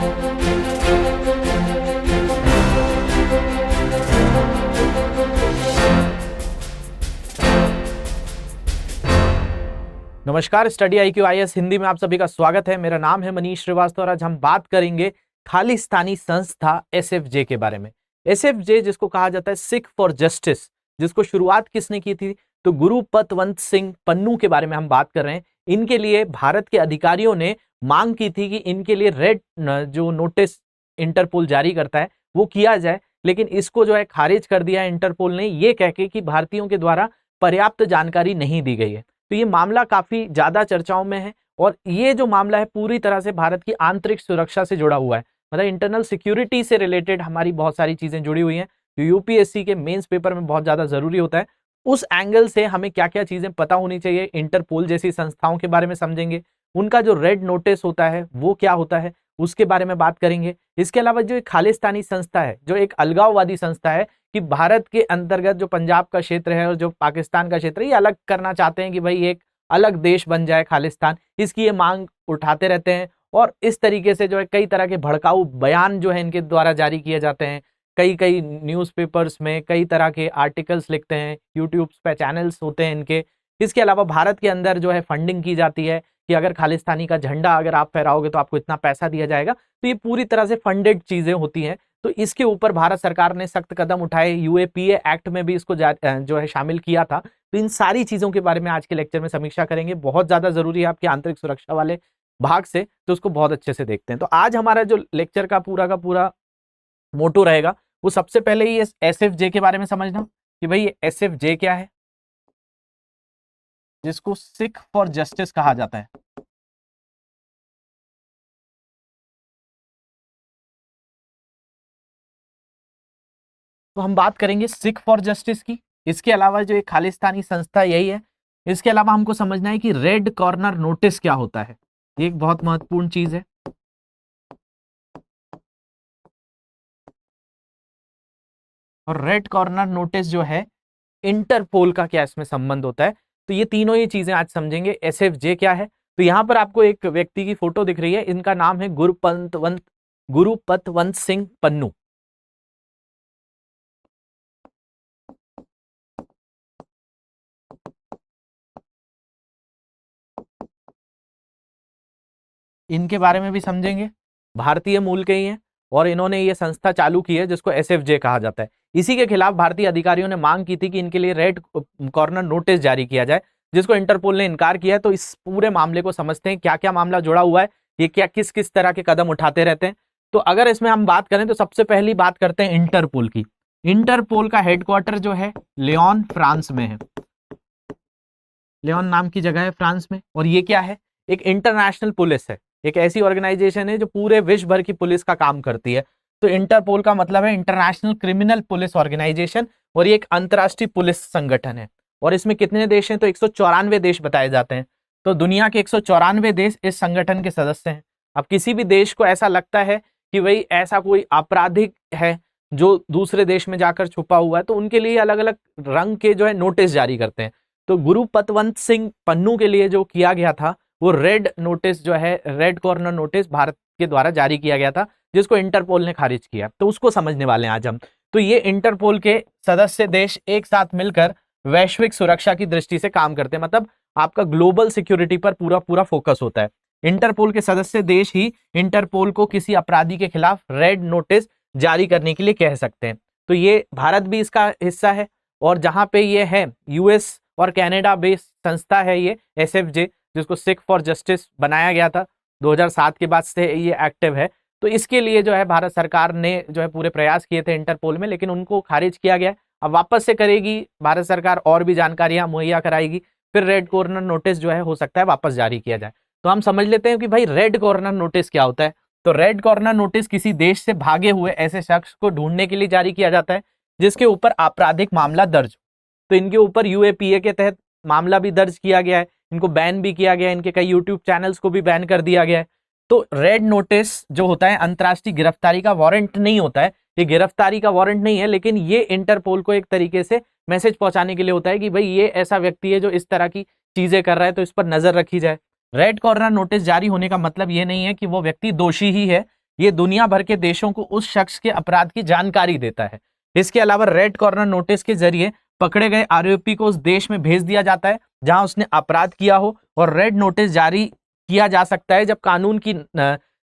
नमस्कार, study IQ IAS Hindi में आप सभी का स्वागत है। मेरा नाम है मनीष श्रीवास्तव और आज हम बात करेंगे खालिस्तानी संस्था SFJ के बारे में। SFJ जिसको कहा जाता है सिख फॉर जस्टिस, जिसको शुरुआत किसने की थी तो गुरु पतवंत सिंह पन्नू के बारे में हम बात कर रहे हैं। इनके लिए भारत के अधिकारियों ने मांग की थी कि इनके लिए रेड जो नोटिस इंटरपोल जारी करता है वो किया जाए, लेकिन इसको जो है खारिज कर दिया इंटरपोल ने, ये कह के कि भारतीयों के द्वारा पर्याप्त जानकारी नहीं दी गई है। तो ये मामला काफी ज्यादा चर्चाओं में है और ये जो मामला है पूरी तरह से भारत की आंतरिक सुरक्षा से जुड़ा हुआ है, मतलब इंटरनल सिक्योरिटी से रिलेटेड हमारी बहुत सारी चीजें जुड़ी हुई हैं जो यूपीएससी के मेंस पेपर में बहुत ज्यादा जरूरी होता है। उस एंगल से हमें क्या क्या चीजें पता होनी चाहिए, इंटरपोल जैसी संस्थाओं के बारे में समझेंगे, उनका जो रेड नोटिस होता है वो क्या होता है उसके बारे में बात करेंगे। इसके अलावा जो एक खालिस्तानी संस्था है, जो एक अलगाववादी संस्था है कि भारत के अंतर्गत जो पंजाब का क्षेत्र है और जो पाकिस्तान का क्षेत्र है ये अलग करना चाहते हैं कि भाई एक अलग देश बन जाए खालिस्तान, इसकी ये मांग उठाते रहते हैं और इस तरीके से जो है कई तरह के भड़काऊ बयान जो है इनके द्वारा जारी किए जाते हैं। कई कई न्यूज़पेपर्स में कई तरह के आर्टिकल्स लिखते हैं, यूट्यूब पे चैनल्स होते हैं इनके। इसके अलावा भारत के अंदर जो है फंडिंग की जाती है कि अगर खालिस्तानी का झंडा अगर आप फहराओगे तो आपको इतना पैसा दिया जाएगा। तो ये पूरी तरह से फंडेड चीजें होती हैं। तो इसके ऊपर भारत सरकार ने सख्त कदम उठाए, UAPA एक्ट में भी इसको जो है शामिल किया था। तो इन सारी चीजों के बारे में आज के लेक्चर में समीक्षा करेंगे, बहुत ज्यादा जरूरी है आपकी आंतरिक सुरक्षा वाले भाग से, तो उसको बहुत अच्छे से देखते हैं। तो आज हमारा जो लेक्चर का पूरा मोटो रहेगा वो सबसे पहले ही SFJ के बारे में समझना कि भाई ये SFJ क्या है, जिसको सिख फॉर जस्टिस कहा जाता है। तो हम बात करेंगे सिख फॉर जस्टिस की। इसके अलावा जो एक खालिस्तानी संस्था यही है। इसके अलावा हमको समझना है कि रेड कॉर्नर नोटिस क्या होता है, ये एक बहुत महत्वपूर्ण चीज है। और रेड कॉर्नर नोटिस जो है इंटरपोल का क्या इसमें संबंध होता है, तो ये तीनों ही चीजें आज समझेंगे। SFJ क्या है, तो यहां पर आपको एक व्यक्ति की फोटो दिख रही है, इनका नाम है गुरुपतवंत सिंह पन्नू। इनके बारे में भी समझेंगे, भारतीय मूल के ही हैं और इन्होंने ये संस्था चालू की है जिसको SFJ कहा जाता है। इसी के खिलाफ भारतीय अधिकारियों ने मांग की थी कि इनके लिए रेड कॉर्नर नोटिस जारी किया जाए, जिसको इंटरपोल ने इनकार किया है। तो इस पूरे मामले को समझते हैं, क्या क्या मामला जुड़ा हुआ है, ये क्या किस किस तरह के कदम उठाते रहते हैं। तो अगर इसमें हम बात करें तो सबसे पहली बात करते हैं इंटरपोल की। इंटरपोल का हेडक्वार्टर जो है लियोन फ्रांस में है, लियोन नाम की जगह है फ्रांस में। और ये क्या है, एक इंटरनेशनल पुलिस है, एक ऐसी ऑर्गेनाइजेशन है जो पूरे विश्व भर की पुलिस का काम करती है। तो इंटरपोल का मतलब है इंटरनेशनल क्रिमिनल पुलिस ऑर्गेनाइजेशन, और ये एक अंतर्राष्ट्रीय पुलिस संगठन है। और इसमें कितने देश हैं तो 194 देश बताए जाते हैं। तो दुनिया के 194 देश इस संगठन के सदस्य हैं। अब किसी भी देश को ऐसा लगता है कि भाई ऐसा कोई आपराधिक है जो दूसरे देश में जाकर छुपा हुआ है, तो उनके लिए अलग अलग रंग के जो है नोटिस जारी करते हैं। तो गुरु पतवंत सिंह पन्नू के लिए जो किया गया था वो रेड नोटिस जो है, रेड कॉर्नर नोटिस भारत के द्वारा जारी किया गया था, जिसको इंटरपोल ने खारिज किया। तो उसको समझने वाले हैं आज हम। तो ये इंटरपोल के सदस्य देश एक साथ मिलकर वैश्विक सुरक्षा की दृष्टि से काम करते हैं, मतलब आपका ग्लोबल सिक्योरिटी पर पूरा फोकस होता है। इंटरपोल के सदस्य देश ही इंटरपोल को किसी अपराधी के खिलाफ रेड नोटिस जारी करने के लिए कह सकते हैं। तो ये भारत भी इसका हिस्सा है, और जहां पे ये है US और कनाडा बेस्ड संस्था है ये SFJ, जिसको सिख फॉर जस्टिस बनाया गया था 2007 के बाद से ये एक्टिव है। तो इसके लिए जो है भारत सरकार ने जो है पूरे प्रयास किए थे इंटरपोल में, लेकिन उनको खारिज किया गया। अब वापस से करेगी भारत सरकार, और भी जानकारियां मुहैया कराएगी, फिर रेड कॉर्नर नोटिस जो है हो सकता है वापस जारी किया जाए। तो हम समझ लेते हैं कि भाई रेड कॉर्नर नोटिस क्या होता है। तो रेड कॉर्नर नोटिस किसी देश से भागे हुए ऐसे शख्स को ढूंढने के लिए जारी किया जाता है जिसके ऊपर आपराधिक मामला दर्ज। तो इनके ऊपर UAPA के तहत मामला भी दर्ज किया गया है, इनको बैन भी किया गया है, इनके कई यूट्यूब चैनल्स को भी बैन कर दिया गया है। तो रेड नोटिस जो होता है अंतर्राष्ट्रीय गिरफ्तारी का वारंट नहीं होता है, ये गिरफ्तारी का वारंट नहीं है, लेकिन ये इंटरपोल को एक तरीके से मैसेज पहुंचाने के लिए होता है कि भाई ये ऐसा व्यक्ति है जो इस तरह की चीजें कर रहा है, तो इस पर नजर रखी जाए। रेड कॉर्नर नोटिस जारी होने का मतलब ये नहीं है कि वो व्यक्ति दोषी ही है ये दुनिया भर के देशों को उस शख्स के अपराध की जानकारी देता है। इसके अलावा रेड कॉर्नर नोटिस के जरिए पकड़े गए आरोपी को उस देश में भेज दिया जाता है जहां उसने अपराध किया हो, और रेड नोटिस जारी किया जा सकता है जब कानून की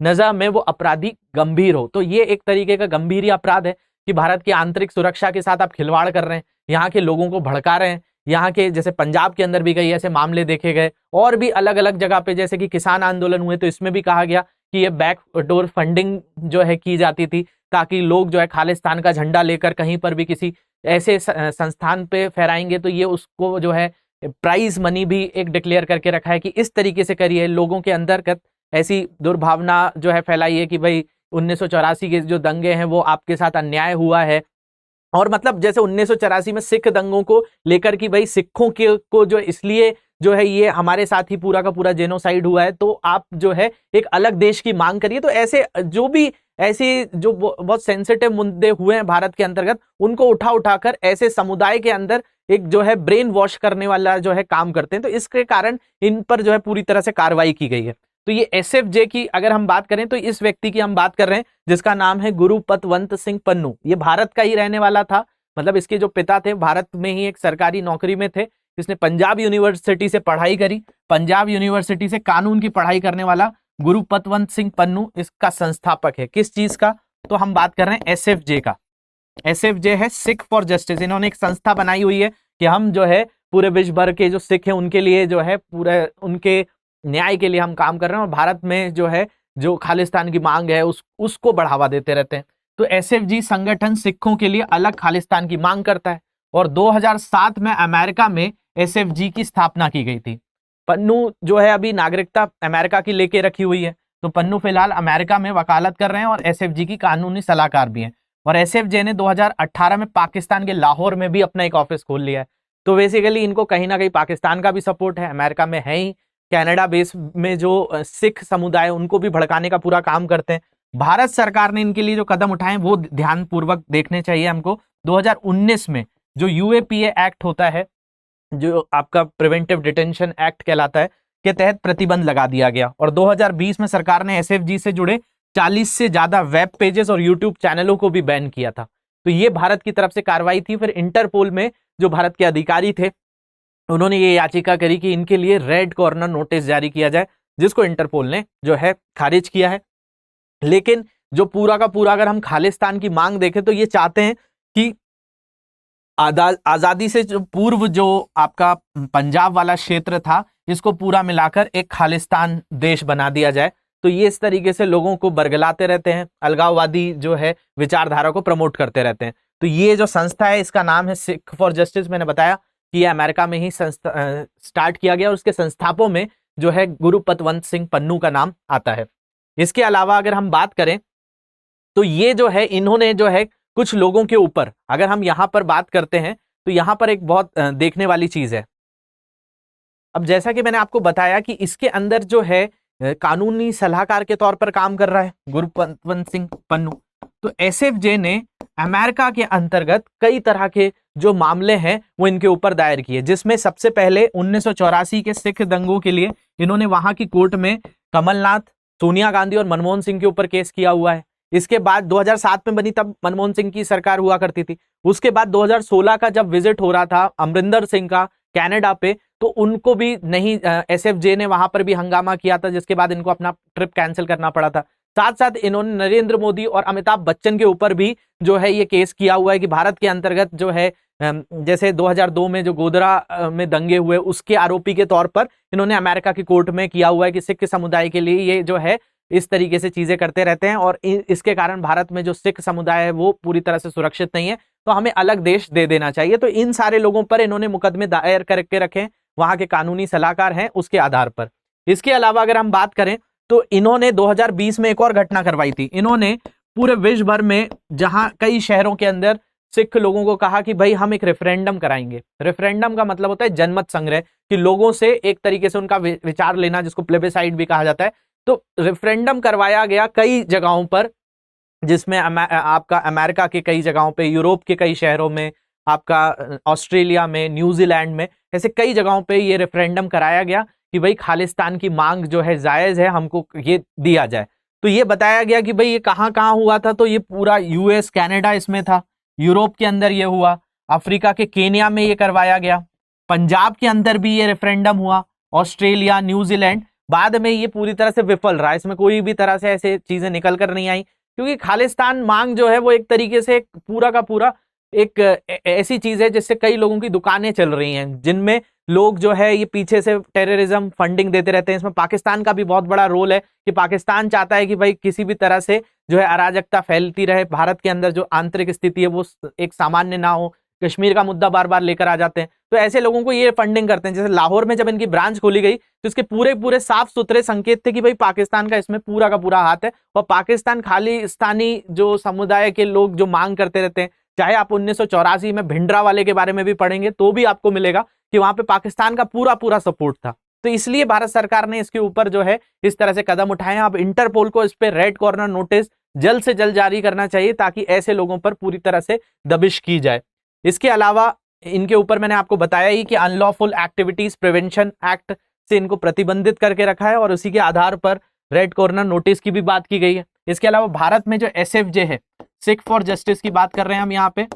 नजर में वो अपराधी गंभीर हो। तो ये एक तरीके का गंभीर ही अपराध है कि भारत की आंतरिक सुरक्षा के साथ आप खिलवाड़ कर रहे हैं, यहाँ के लोगों को भड़का रहे हैं। यहाँ के जैसे पंजाब के अंदर भी कई ऐसे मामले देखे गए, और भी अलग अलग जगह पे जैसे कि किसान आंदोलन हुए, तो इसमें भी कहा गया कि ये बैकडोर फंडिंग जो है की जाती थी ताकि लोग जो है खालिस्तान का झंडा लेकर कहीं पर भी किसी ऐसे संस्थान पे फहराएंगे तो ये उसको जो है प्राइज मनी भी एक डिक्लेयर करके रखा है कि इस तरीके से करिए। लोगों के अंतर्गत ऐसी दुर्भावना जो है फैलाई है कि भाई 1984 के जो दंगे हैं वो आपके साथ अन्याय हुआ है, और मतलब जैसे 1984 में सिख दंगों को लेकर कि भाई सिखों के को जो इसलिए जो है ये हमारे साथ ही पूरा का पूरा जेनोसाइड हुआ है, तो आप जो है एक अलग देश की मांग करिए। तो ऐसे जो भी ऐसे जो बहुत सेंसिटिव मुद्दे हुए हैं भारत के अंतर्गत, उनको उठाकर ऐसे समुदाय के अंदर एक जो है ब्रेन वॉश करने वाला जो है काम करते हैं। तो इसके कारण इन पर जो है पूरी तरह से कार्रवाई की गई है। तो ये एसएफजे की अगर हम बात करें तो इस व्यक्ति की हम बात कर रहे हैं जिसका नाम है गुरुपतवंत सिंह पन्नू। ये भारत का ही रहने वाला था, मतलब इसके जो पिता थे भारत में ही एक सरकारी नौकरी में थे। इसने पंजाब यूनिवर्सिटी से पढ़ाई करी, पंजाब यूनिवर्सिटी से कानून की पढ़ाई करने वाला गुरुपतवंत सिंह पन्नू इसका संस्थापक है। किस चीज का? तो हम बात कर रहे हैं एसएफजे का। एसएफजे है सिख फॉर जस्टिस। इन्होंने एक संस्था बनाई हुई है कि हम जो है पूरे विश्व भर के जो सिख हैं उनके लिए जो है पूरे उनके न्याय के लिए हम काम कर रहे हैं, और भारत में जो है जो खालिस्तान की मांग है उसको बढ़ावा देते रहते हैं। तो एसएफजी संगठन सिखों के लिए अलग खालिस्तान की मांग करता है, और 2007 में अमेरिका में एसएफजी की स्थापना की गई थी। पन्नू जो है अभी नागरिकता अमेरिका की लेके रखी हुई है, तो पन्नू फिलहाल अमेरिका में वकालत कर रहे हैं और एसएफजी की कानूनी सलाहकार भी हैं। और एसएफजे ने 2018 में पाकिस्तान के लाहौर में भी अपना एक ऑफिस खोल लिया है। तो बेसिकली इनको कहीं ना कहीं पाकिस्तान का भी सपोर्ट है, अमेरिका में है ही, कनाडा बेस में जो सिख समुदाय उनको भी भड़काने का पूरा काम करते हैं। भारत सरकार ने इनके लिए जो कदम उठाए वो ध्यानपूर्वक देखने चाहिए हमको। 2019 में जो यूएपीए एक्ट होता है, जो आपका प्रिवेंटिव डिटेंशन एक्ट कहलाता है, के तहत प्रतिबंध लगा दिया गया, और 2020 में सरकार ने एसएफजी से जुड़े 40 से ज्यादा वेब पेजेस और यूट्यूब चैनलों को भी बैन किया था। तो ये भारत की तरफ से कार्रवाई थी। फिर इंटरपोल में जो भारत के अधिकारी थे उन्होंने ये याचिका करी कि इनके लिए रेड कॉर्नर नोटिस जारी किया जाए, जिसको इंटरपोल ने जो है खारिज किया है। लेकिन जो पूरा का पूरा अगर हम खालिस्तान की मांग देखें तो ये चाहते हैं कि आजादी से जो पूर्व जो आपका पंजाब वाला क्षेत्र था इसको पूरा मिलाकर एक खालिस्तान देश बना दिया जाए। तो ये इस तरीके से लोगों को बरगलाते रहते हैं, अलगाववादी जो है विचारधारा को प्रमोट करते रहते हैं। तो ये जो संस्था है इसका नाम है सिख फॉर जस्टिस। मैंने बताया कि ये अमेरिका में ही स्टार्ट किया गया, और उसके संस्थापकों में जो है गुरुपतवंत सिंह पन्नू का नाम आता है। इसके अलावा अगर हम बात करें तो ये जो है इन्होंने जो है कुछ लोगों के ऊपर, अगर हम यहां पर बात करते हैं तो यहां पर एक बहुत देखने वाली चीज है। अब जैसा कि मैंने आपको बताया कि इसके अंदर जो है कानूनी सलाहकार के तौर पर काम कर रहा है गुरुपतवंत सिंह पन्नू। तो एसएफजे ने अमेरिका के अंतर्गत कई तरह के जो मामले हैं वो इनके ऊपर दायर किए, जिसमें सबसे पहले 1984 के सिख दंगों के लिए इन्होंने वहां की कोर्ट में कमलनाथ, सोनिया गांधी और मनमोहन सिंह के ऊपर केस किया हुआ है। इसके बाद 2007 में बनी, तब मनमोहन सिंह की सरकार हुआ करती थी। उसके बाद 2016 का जब विजिट हो रहा था अमरिंदर सिंह का कनाडा पे, तो उनको भी नहीं, एसएफजे ने वहां पर भी हंगामा किया था, जिसके बाद इनको अपना ट्रिप कैंसिल करना पड़ा था। साथ साथ इन्होंने नरेंद्र मोदी और अमिताभ बच्चन के ऊपर भी जो है ये केस किया हुआ है कि भारत के अंतर्गत जो है जैसे 2002 में जो गोधरा में दंगे हुए उसके आरोपी के तौर पर इन्होंने अमेरिका की कोर्ट में किया हुआ है कि सिख समुदाय के लिए ये जो है इस तरीके से चीजें करते रहते हैं, और इसके कारण भारत में जो सिख समुदाय है वो पूरी तरह से सुरक्षित नहीं है, तो हमें अलग देश दे देना चाहिए। तो इन सारे लोगों पर इन्होंने मुकदमे दायर करके रखे, वहां के कानूनी सलाहकार हैं उसके आधार पर। इसके अलावा अगर हम बात करें तो इन्होंने 2020 में एक और घटना करवाई थी। इन्होंने पूरे विश्व भर में जहां कई शहरों के अंदर सिख लोगों को कहा कि भाई हम एक रेफरेंडम कराएंगे। रेफरेंडम का मतलब होता है जनमत संग्रह, कि लोगों से एक तरीके से उनका विचार लेना, जिसको प्लेबिसाइड भी कहा जाता है। तो रेफरेंडम करवाया गया कई जगहों पर, जिसमें आपका अमेरिका के कई जगहों पे, यूरोप के कई शहरों में, आपका ऑस्ट्रेलिया में, न्यूजीलैंड में, ऐसे कई जगहों पे ये रेफरेंडम कराया गया कि भाई खालिस्तान की मांग जो है जायज है, हमको ये दिया जाए। तो ये बताया गया कि भाई ये कहाँ कहाँ हुआ था, तो ये पूरा यूएस कनाडा इसमें था, यूरोप के अंदर ये हुआ, अफ्रीका के केन्या में ये करवाया गया, पंजाब के अंदर भी ये रेफरेंडम हुआ, ऑस्ट्रेलिया, न्यूजीलैंड। बाद में ये पूरी तरह से विफल रहा, इसमें कोई भी तरह से ऐसे चीजें निकल कर नहीं आई, क्योंकि खालिस्तान मांग जो है वो एक तरीके से पूरा का पूरा एक ऐसी चीज है जिससे कई लोगों की दुकानें चल रही हैं, जिनमें लोग जो है ये पीछे से टेररिज्म फंडिंग देते रहते हैं। इसमें पाकिस्तान का भी बहुत बड़ा रोल है कि पाकिस्तान चाहता है कि भाई किसी भी तरह से जो है अराजकता फैलती रहे, भारत के अंदर जो आंतरिक स्थिति है वो एक सामान्य ना हो, कश्मीर का मुद्दा बार बार लेकर आ जाते हैं, तो ऐसे लोगों को ये फंडिंग करते हैं। जैसे लाहौर में जब इनकी ब्रांच खोली गई तो इसके पूरे पूरे साफ सुथरे संकेत थे कि भाई पाकिस्तान का इसमें पूरा का पूरा हाथ है, और पाकिस्तान खालिस्तानी जो समुदाय के लोग जो मांग करते रहते हैं, चाहे आप 1984 में भिंडरा वाले के बारे में भी पढ़ेंगे तो भी आपको मिलेगा कि वहां पे पाकिस्तान का पूरा पूरा सपोर्ट था। तो इसलिए भारत सरकार ने इसके ऊपर जो है इस तरह से कदम उठाए हैं। अब इंटरपोल को इस पे रेड कॉर्नर नोटिस जल्द से जल्द जारी करना चाहिए ताकि ऐसे लोगों पर पूरी तरह से दबिश की जाए। इसके अलावा इनके ऊपर मैंने आपको बताया ही कि अनलॉफुल एक्टिविटीज प्रिवेंशन एक्ट से इनको प्रतिबंधित करके रखा है, और उसी के आधार पर रेड कॉर्नर नोटिस की भी बात की गई है। इसके अलावा भारत में जो एसएफजे है, सिख फॉर जस्टिस की बात कर रहे हैं हम यहाँ पे,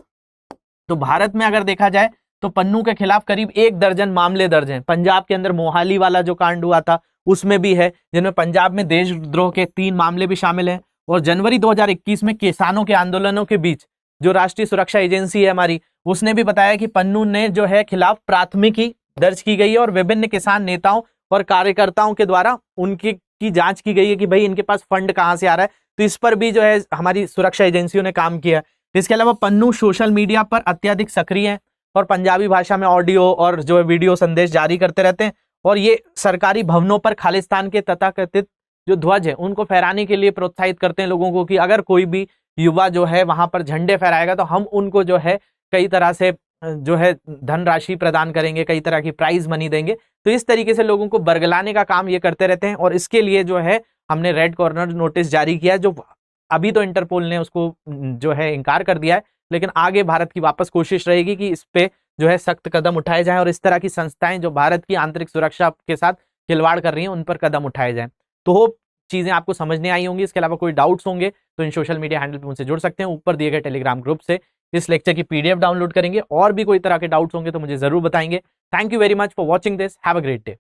तो भारत में अगर देखा जाए तो पन्नू के खिलाफ करीब 1 दर्जन मामले दर्ज हैं। पंजाब के अंदर मोहाली वाला जो कांड हुआ था उसमें भी है, जिनमें पंजाब में देशद्रोह के 3 मामले भी शामिल हैं। और जनवरी 2021 में किसानों के आंदोलनों के बीच जो राष्ट्रीय सुरक्षा एजेंसी है हमारी, उसने भी बताया कि पन्नू ने जो है खिलाफ प्राथमिकी दर्ज की गई है, और विभिन्न किसान नेताओं और कार्यकर्ताओं के द्वारा उनकी जांच की गई है कि भाई इनके पास फंड कहां से आ रहा है। तो इस पर भी जो है हमारी सुरक्षा एजेंसियों ने काम किया। इसके अलावा पन्नू सोशल मीडिया पर अत्यधिक सक्रिय है और पंजाबी भाषा में ऑडियो और जो है वीडियो संदेश जारी करते रहते हैं, और ये सरकारी भवनों पर खालिस्तान के तथाकथित जो ध्वज है उनको फहराने के लिए प्रोत्साहित करते हैं लोगों को कि अगर कोई भी युवा जो है वहां पर झंडे फहराएगा तो हम उनको जो है कई तरह से जो है धनराशि प्रदान करेंगे, कई तरह की प्राइज मनी देंगे। तो इस तरीके से लोगों को बरगलाने का काम ये करते रहते हैं, और इसके लिए जो है हमने रेड कॉर्नर नोटिस जारी किया, जो अभी तो इंटरपोल ने उसको जो है इनकार कर दिया है, लेकिन आगे भारत की वापस कोशिश रहेगी कि इस पे जो है सख्त कदम उठाए जाएं, और इस तरह की संस्थाएं जो भारत की आंतरिक सुरक्षा के साथ खिलवाड़ कर रही हैं उन पर कदम उठाए जाएं। तो होप चीजें आपको समझने आई होंगी। इसके अलावा कोई डाउट्स होंगे तो इन सोशल मीडिया हैंडल पर मुझसे जुड़ सकते हैं। ऊपर दिए गए टेलीग्राम ग्रुप से इस लेक्चर की पीडीएफ डाउनलोड करेंगे, और भी कोई तरह के डाउट्स होंगे तो मुझे जरूर बताएंगे। Thank you very much for watching this, have a great day.